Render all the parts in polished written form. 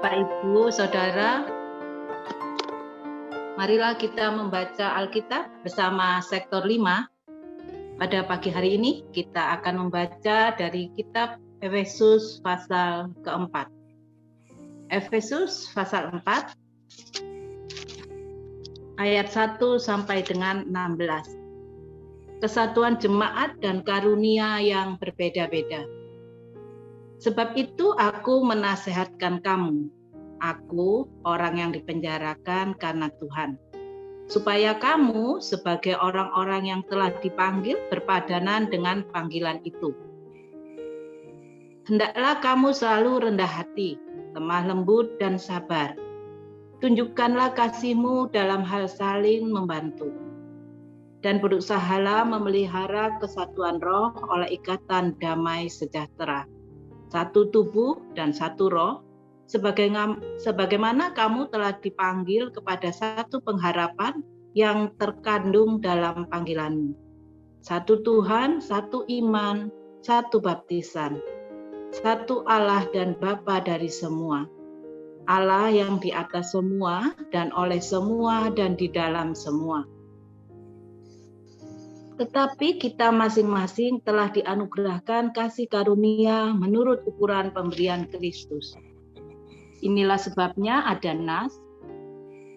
Bapak, Ibu, Saudara, marilah kita membaca Alkitab bersama Sektor 5. Pada pagi hari ini kita akan membaca dari kitab Efesus pasal keempat. Efesus pasal 4 ayat 1 sampai dengan 16. Kesatuan jemaat dan karunia yang berbeda-beda. Sebab itu aku menasihatkan kamu, aku orang yang dipenjarakan karena Tuhan, supaya kamu sebagai orang-orang yang telah dipanggil berpadanan dengan panggilan itu. Hendaklah kamu selalu rendah hati, lemah lembut dan sabar. Tunjukkanlah kasihmu dalam hal saling membantu. Dan berusahalah memelihara kesatuan roh oleh ikatan damai sejahtera. Satu tubuh dan satu roh, sebagaimana kamu telah dipanggil kepada satu pengharapan yang terkandung dalam panggilanmu. Satu Tuhan, satu iman, satu baptisan, satu Allah dan Bapa dari semua. Allah yang di atas semua dan oleh semua dan di dalam semua. Tetapi kita masing-masing telah dianugerahkan kasih karunia menurut ukuran pemberian Kristus. Inilah sebabnya ada nas,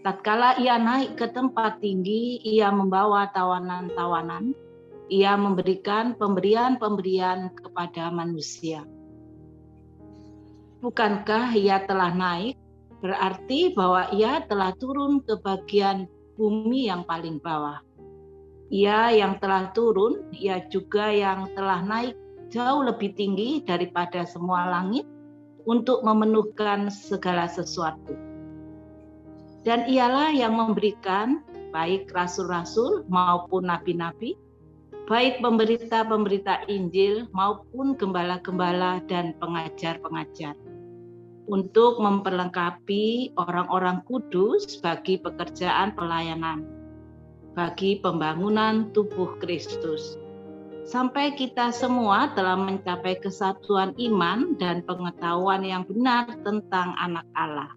tatkala ia naik ke tempat tinggi, ia membawa tawanan-tawanan, ia memberikan pemberian-pemberian kepada manusia. Bukankah ia telah naik, berarti bahwa ia telah turun ke bagian bumi yang paling bawah. Ia yang telah turun, ia juga yang telah naik jauh lebih tinggi daripada semua langit untuk memenuhkan segala sesuatu. Dan ialah yang memberikan baik rasul-rasul maupun nabi-nabi, baik pemberita-pemberita Injil maupun gembala-gembala dan pengajar-pengajar, untuk memperlengkapi orang-orang kudus bagi pekerjaan pelayanan, bagi pembangunan tubuh Kristus, sampai kita semua telah mencapai kesatuan iman dan pengetahuan yang benar tentang anak Allah,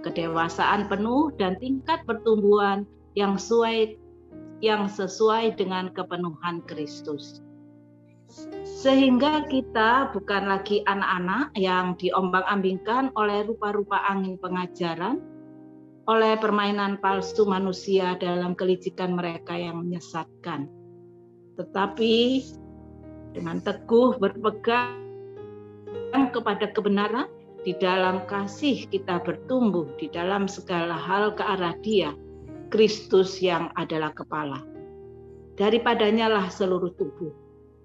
kedewasaan penuh dan tingkat pertumbuhan yang sesuai dengan kepenuhan Kristus. Sehingga kita bukan lagi anak-anak yang diombang-ambingkan oleh rupa-rupa angin pengajaran, oleh permainan palsu manusia dalam kelicikan mereka yang menyesatkan. Tetapi dengan teguh berpegang kepada kebenaran, di dalam kasih kita bertumbuh di dalam segala hal ke arah Dia, Kristus yang adalah kepala. Daripadanya lah seluruh tubuh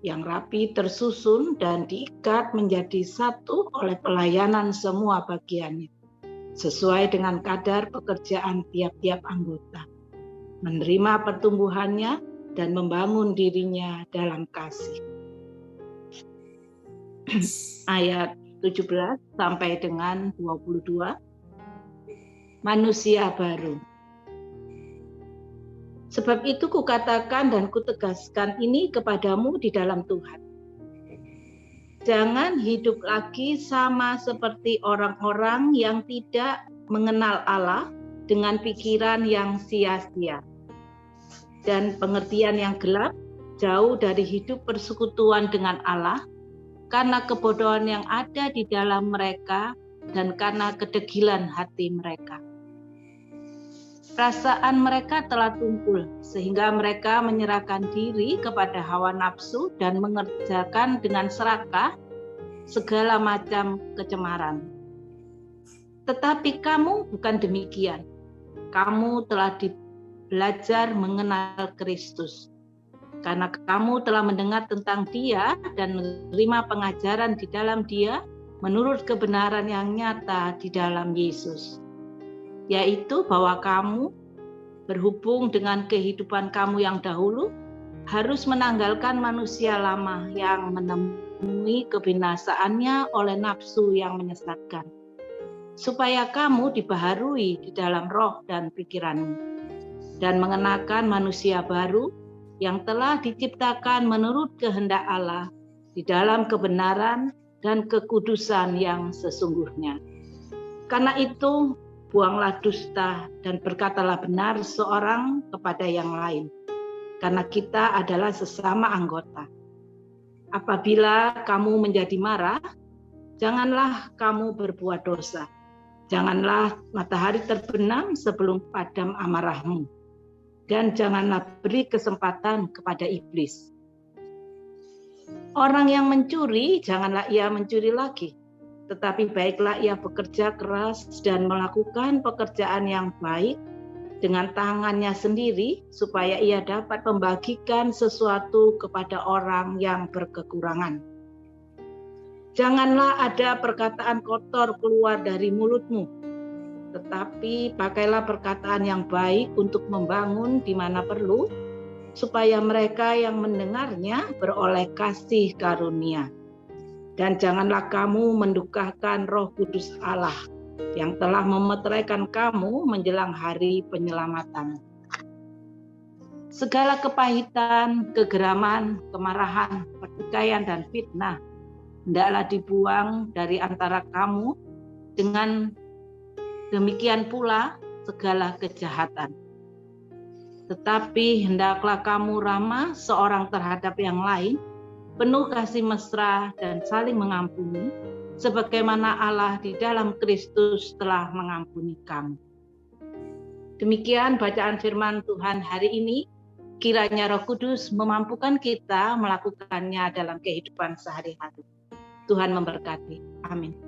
yang rapi tersusun dan diikat menjadi satu oleh pelayanan semua bagiannya, sesuai dengan kadar pekerjaan tiap-tiap anggota, menerima pertumbuhannya dan membangun dirinya dalam kasih. Ayat 17 sampai dengan 22. Manusia baru. Sebab itu kukatakan dan kutegaskan ini kepadamu di dalam Tuhan. Jangan hidup lagi sama seperti orang-orang yang tidak mengenal Allah dengan pikiran yang sia-sia dan pengertian yang gelap, jauh dari hidup persekutuan dengan Allah, karena kebodohan yang ada di dalam mereka dan karena kedegilan hati mereka. Perasaan mereka telah tumpul, sehingga mereka menyerahkan diri kepada hawa nafsu dan mengerjakan dengan serakah segala macam kecemaran. Tetapi kamu bukan demikian. Kamu telah belajar mengenal Kristus, karena kamu telah mendengar tentang Dia dan menerima pengajaran di dalam Dia menurut kebenaran yang nyata di dalam Yesus, yaitu bahwa kamu berhubung dengan kehidupan kamu yang dahulu harus menanggalkan manusia lama yang menemui kebinasaannya oleh nafsu yang menyesatkan, supaya kamu dibaharui di dalam roh dan pikiranmu, dan mengenakan manusia baru yang telah diciptakan menurut kehendak Allah di dalam kebenaran dan kekudusan yang sesungguhnya. Karena itu, buanglah dusta dan berkatalah benar seorang kepada yang lain, karena kita adalah sesama anggota. Apabila kamu menjadi marah, janganlah kamu berbuat dosa. Janganlah matahari terbenam sebelum padam amarahmu. Dan janganlah beri kesempatan kepada iblis. Orang yang mencuri, janganlah ia mencuri lagi. Tetapi baiklah ia bekerja keras dan melakukan pekerjaan yang baik dengan tangannya sendiri, supaya ia dapat membagikan sesuatu kepada orang yang berkekurangan. Janganlah ada perkataan kotor keluar dari mulutmu, tetapi pakailah perkataan yang baik untuk membangun di mana perlu, supaya mereka yang mendengarnya beroleh kasih karunia. Dan janganlah kamu mendukakan Roh Kudus Allah yang telah memeteraikan kamu menjelang hari penyelamatan. Segala kepahitan, kegeraman, kemarahan, pertikaian, dan fitnah hendaklah dibuang dari antara kamu, dengan demikian pula segala kejahatan. Tetapi hendaklah kamu ramah seorang terhadap yang lain, penuh kasih mesra dan saling mengampuni, sebagaimana Allah di dalam Kristus telah mengampuni kamu. Demikian bacaan firman Tuhan hari ini. Kiranya Roh Kudus memampukan kita melakukannya dalam kehidupan sehari-hari. Tuhan memberkati. Amin.